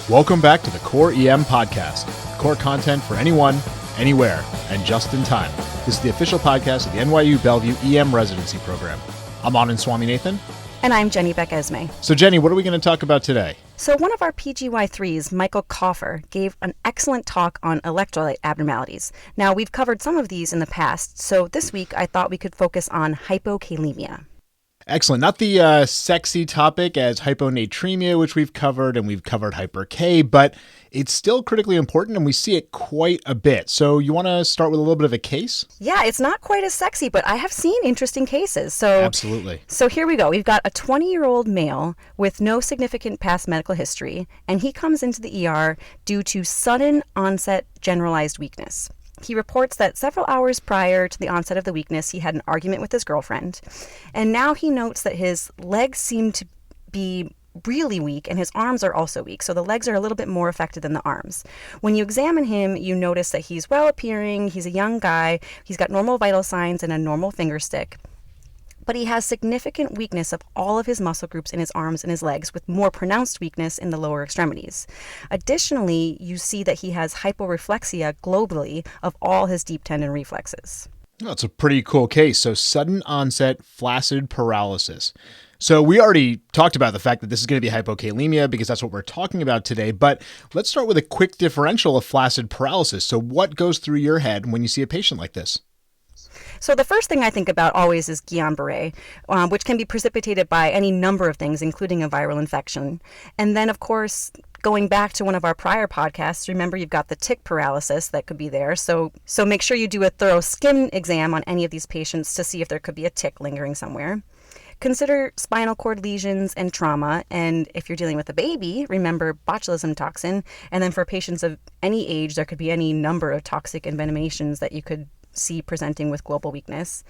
Welcome back to the Core EM Podcast. Core content for anyone, anywhere, and just in time. This is the official podcast of the NYU Bellevue EM Residency Program. I'm Anand Swaminathan. And I'm Jenny Beck-Esme. So Jenny, what are we going to talk about today? So one of our PGY3s, Michael Koffer, gave an excellent talk on electrolyte abnormalities. Now, we've covered some of these in the past, so this week I thought we could focus on hypokalemia. Excellent. Not the sexy topic as hyponatremia, which we've covered, and we've covered hyper-K, but it's still critically important, and we see it quite a bit. So you want to start with a little bit of a case? Yeah, it's not quite as sexy, but I have seen interesting cases. Absolutely. So here we go. We've got a 20-year-old male with no significant past medical history, and he comes into the ER due to sudden onset generalized weakness. He reports that several hours prior to the onset of the weakness, he had an argument with his girlfriend, and now he notes that his legs seem to be really weak and his arms are also weak, so the legs are a little bit more affected than the arms. When you examine him, you notice that he's well appearing, he's a young guy, he's got normal vital signs and a normal finger stick. But he has significant weakness of all of his muscle groups in his arms and his legs, with more pronounced weakness in the lower extremities. Additionally, you see that he has hyporeflexia globally of all his deep tendon reflexes. That's a pretty cool case. So sudden onset flaccid paralysis. So we already talked about the fact that this is going to be hypokalemia because that's what we're talking about today. But let's start with a quick differential of flaccid paralysis. So what goes through your head when you see a patient like this? So the first thing I think about always is Guillain-Barré, which can be precipitated by any number of things, including a viral infection. And then, of course, going back to one of our prior podcasts, remember you've got the tick paralysis that could be there. So make sure you do a thorough skin exam on any of these patients to see if there could be a tick lingering somewhere. Consider spinal cord lesions and trauma. And if you're dealing with a baby, remember botulism toxin. And then for patients of any age, there could be any number of toxic envenomations that you could see presenting with global weakness.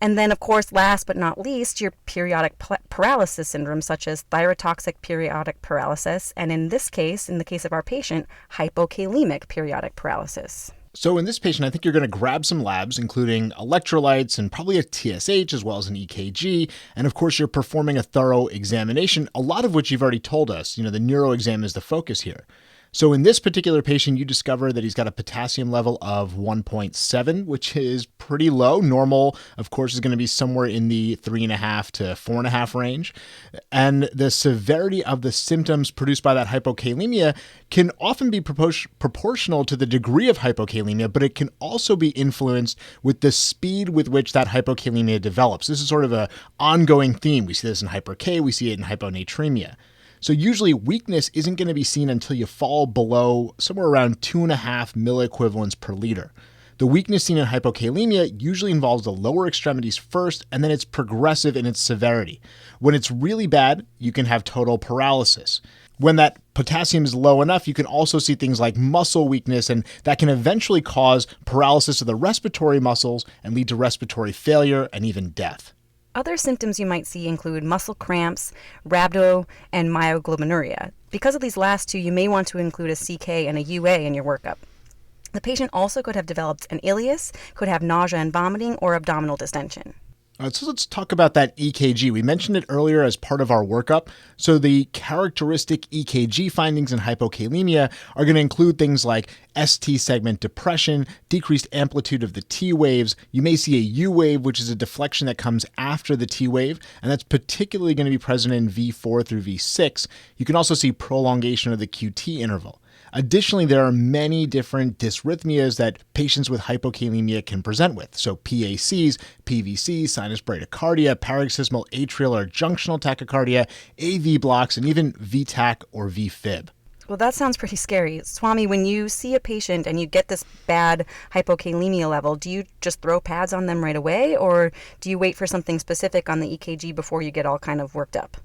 And then, of course, last but not least, your periodic paralysis syndrome, such as thyrotoxic periodic paralysis, and in this case, in the case of our patient, hypokalemic periodic paralysis. So in this patient, I think you're going to grab some labs, including electrolytes and probably a TSH as well as an EKG. And of course, you're performing a thorough examination, a lot of which you've already told us. The neuro exam is the focus here. So in this particular patient, you discover that he's got a potassium level of 1.7, which is pretty low. Normal, of course, is going to be somewhere in the 3.5 to 4.5 range. And the severity of the symptoms produced by that hypokalemia can often be proportional to the degree of hypokalemia, but it can also be influenced with the speed with which that hypokalemia develops. This is sort of an ongoing theme. We see this in hyper-K, we see it in hyponatremia. So usually weakness isn't going to be seen until you fall below somewhere around 2.5 milliequivalents per liter. The weakness seen in hypokalemia usually involves the lower extremities first, and then it's progressive in its severity. When it's really bad, you can have total paralysis. When that potassium is low enough, you can also see things like muscle weakness, and that can eventually cause paralysis of the respiratory muscles and lead to respiratory failure and even death. Other symptoms you might see include muscle cramps, rhabdo, and myoglobinuria. Because of these last two, you may want to include a CK and a UA in your workup. The patient also could have developed an ileus, could have nausea and vomiting, or abdominal distension. All right, so let's talk about that EKG. We mentioned it earlier as part of our workup. So the characteristic EKG findings in hypokalemia are going to include things like ST segment depression, decreased amplitude of the T waves. You may see a U wave, which is a deflection that comes after the T wave, and that's particularly going to be present in V4 through V6. You can also see prolongation of the QT interval. Additionally, there are many different dysrhythmias that patients with hypokalemia can present with. So PACs, PVCs, sinus bradycardia, paroxysmal atrial or junctional tachycardia, AV blocks, and even VTach or VFib. Well, that sounds pretty scary. Swami, when you see a patient and you get this bad hypokalemia level, do you just throw pads on them right away, or do you wait for something specific on the EKG before you get all kind of worked up?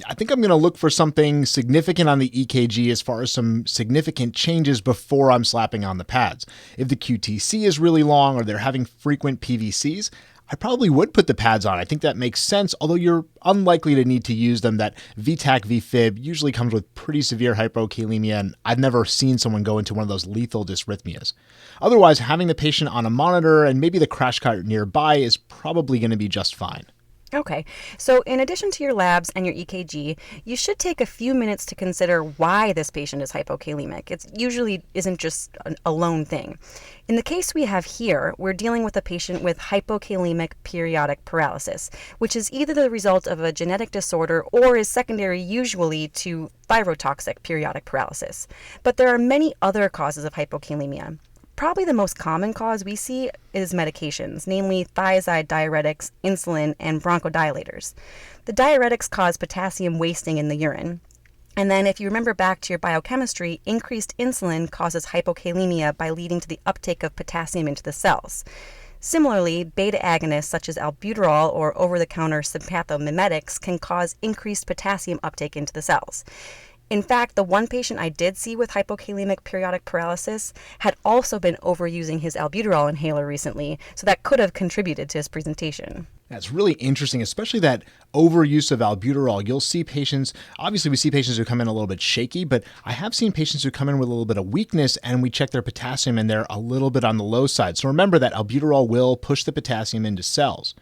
I think I'm going to look for something significant on the EKG as far as some significant changes before I'm slapping on the pads. If the QTC is really long or they're having frequent PVCs, I probably would put the pads on. I think that makes sense, although you're unlikely to need to use them. That VTach, VFib usually comes with pretty severe hypokalemia, and I've never seen someone go into one of those lethal dysrhythmias. Otherwise, having the patient on a monitor and maybe the crash cart nearby is probably going to be just fine. Okay, so in addition to your labs and your EKG, you should take a few minutes to consider why this patient is hypokalemic. It usually isn't just a lone thing. In the case we have here, we're dealing with a patient with hypokalemic periodic paralysis, which is either the result of a genetic disorder or is secondary usually to thyrotoxic periodic paralysis. But there are many other causes of hypokalemia. Probably the most common cause we see is medications, namely thiazide diuretics, insulin, and bronchodilators. The diuretics cause potassium wasting in the urine. And then if you remember back to your biochemistry, increased insulin causes hypokalemia by leading to the uptake of potassium into the cells. Similarly, beta agonists such as albuterol or over-the-counter sympathomimetics can cause increased potassium uptake into the cells. In fact, the one patient I did see with hypokalemic periodic paralysis had also been overusing his albuterol inhaler recently, so that could have contributed to his presentation. That's really interesting, especially that overuse of albuterol. You'll see patients, obviously we see patients who come in a little bit shaky, but I have seen patients who come in with a little bit of weakness and we check their potassium and they're a little bit on the low side. So remember that albuterol will push the potassium into cells.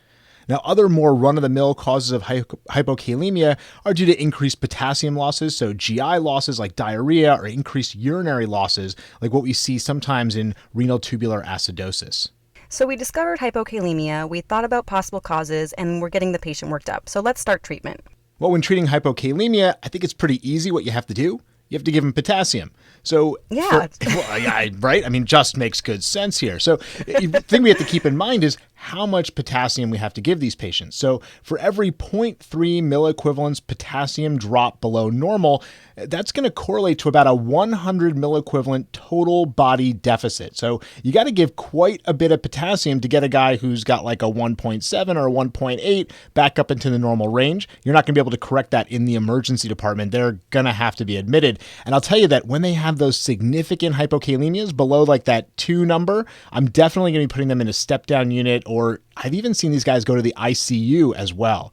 Now, other more run-of-the-mill causes of hypokalemia are due to increased potassium losses, so GI losses like diarrhea or increased urinary losses like what we see sometimes in renal tubular acidosis. So we discovered hypokalemia, we thought about possible causes, and we're getting the patient worked up. So let's start treatment. Well, when treating hypokalemia, I think it's pretty easy what you have to do. You have to give them potassium. So, right? I mean, just makes good sense here. So the thing we have to keep in mind is how much potassium we have to give these patients. So for every 0.3 milliequivalents potassium drop below normal, that's going to correlate to about a 100 milliequivalent total body deficit. So you got to give quite a bit of potassium to get a guy who's got like a 1.7 or a 1.8 back up into the normal range. You're not going to be able to correct that in the emergency department. They're going to have to be admitted. And I'll tell you that when they have those significant hypokalemias below like that 2 number, I'm definitely going to be putting them in a step-down unit, or I've even seen these guys go to the ICU as well.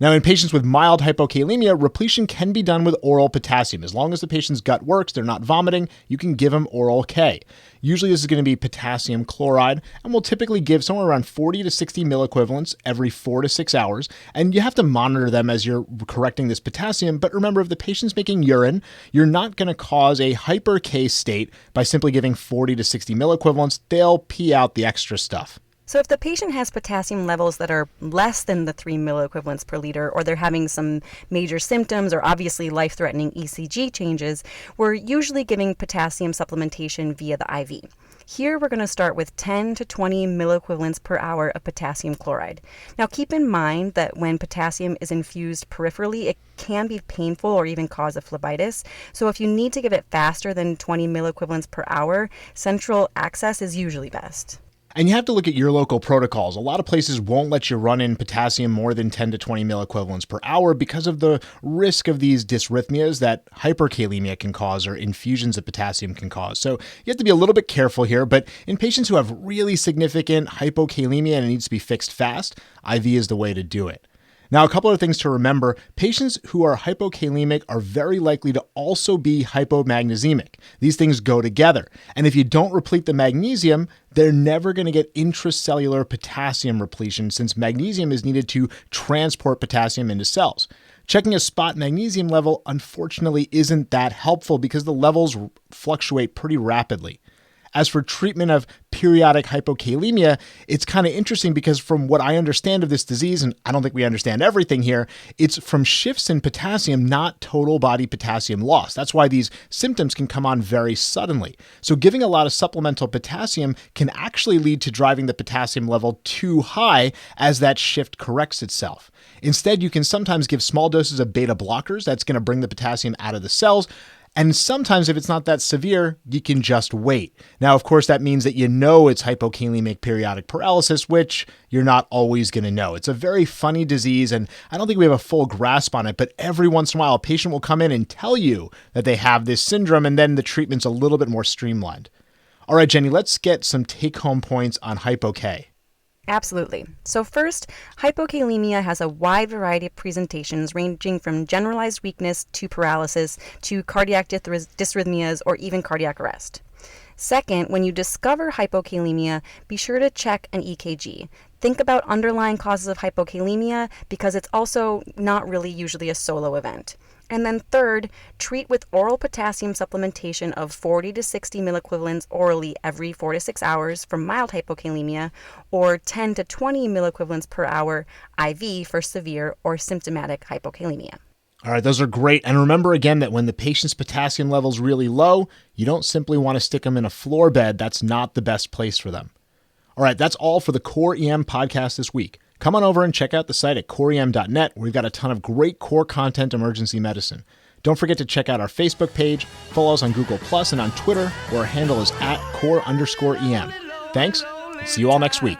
Now, in patients with mild hypokalemia, repletion can be done with oral potassium. As long as the patient's gut works, they're not vomiting, you can give them oral K. Usually this is going to be potassium chloride, and we'll typically give somewhere around 40 to 60 milliequivalents every 4 to 6 hours. And you have to monitor them as you're correcting this potassium. But remember, if the patient's making urine, you're not going to cause a hyper K state by simply giving 40 to 60 milliequivalents. They'll pee out the extra stuff. So if the patient has potassium levels that are less than the 3 milliequivalents per liter, or they're having some major symptoms or obviously life-threatening ECG changes, we're usually giving potassium supplementation via the IV. Here we're going to start with 10 to 20 milliequivalents per hour of potassium chloride. Now keep in mind that when potassium is infused peripherally, it can be painful or even cause a phlebitis. So if you need to give it faster than 20 milliequivalents per hour, central access is usually best. And you have to look at your local protocols. A lot of places won't let you run in potassium more than 10 to 20 milliequivalents per hour because of the risk of these dysrhythmias that hyperkalemia can cause or infusions of potassium can cause. So you have to be a little bit careful here, but in patients who have really significant hypokalemia and it needs to be fixed fast, IV is the way to do it. Now, a couple of things to remember. Patients who are hypokalemic are very likely to also be hypomagnesiemic. These things go together. And if you don't replete the magnesium, they're never going to get intracellular potassium repletion since magnesium is needed to transport potassium into cells. Checking a spot magnesium level, unfortunately, isn't that helpful because the levels fluctuate pretty rapidly. As for treatment of periodic hypokalemia, it's kind of interesting because from what I understand of this disease, and I don't think we understand everything here, it's from shifts in potassium, not total body potassium loss. That's why these symptoms can come on very suddenly. So giving a lot of supplemental potassium can actually lead to driving the potassium level too high as that shift corrects itself. Instead, you can sometimes give small doses of beta blockers. That's going to bring the potassium out of the cells. And sometimes if it's not that severe, you can just wait. Now, of course, that means that you know it's hypokalemic periodic paralysis, which you're not always going to know. It's a very funny disease, and I don't think we have a full grasp on it, but every once in a while, a patient will come in and tell you that they have this syndrome, and then the treatment's a little bit more streamlined. All right, Jenny, let's get some take-home points on hypo-K. Absolutely. So first, hypokalemia has a wide variety of presentations ranging from generalized weakness to paralysis to cardiac dysrhythmias or even cardiac arrest. Second, when you discover hypokalemia, be sure to check an EKG. Think about underlying causes of hypokalemia because it's also not really usually a solo event. And then third, treat with oral potassium supplementation of 40 to 60 milliequivalents orally every 4 to 6 hours for mild hypokalemia, or 10 to 20 milliequivalents per hour IV for severe or symptomatic hypokalemia. All right, those are great. And remember again that when the patient's potassium level's really low, you don't simply want to stick them in a floor bed. That's not the best place for them. All right, that's all for the Core EM podcast this week. Come on over and check out the site at coreem.net, where we've got a ton of great core content emergency medicine. Don't forget to check out our Facebook page, follow us on Google Plus and on Twitter, where our handle is @core_EM. Thanks, and see you all next week.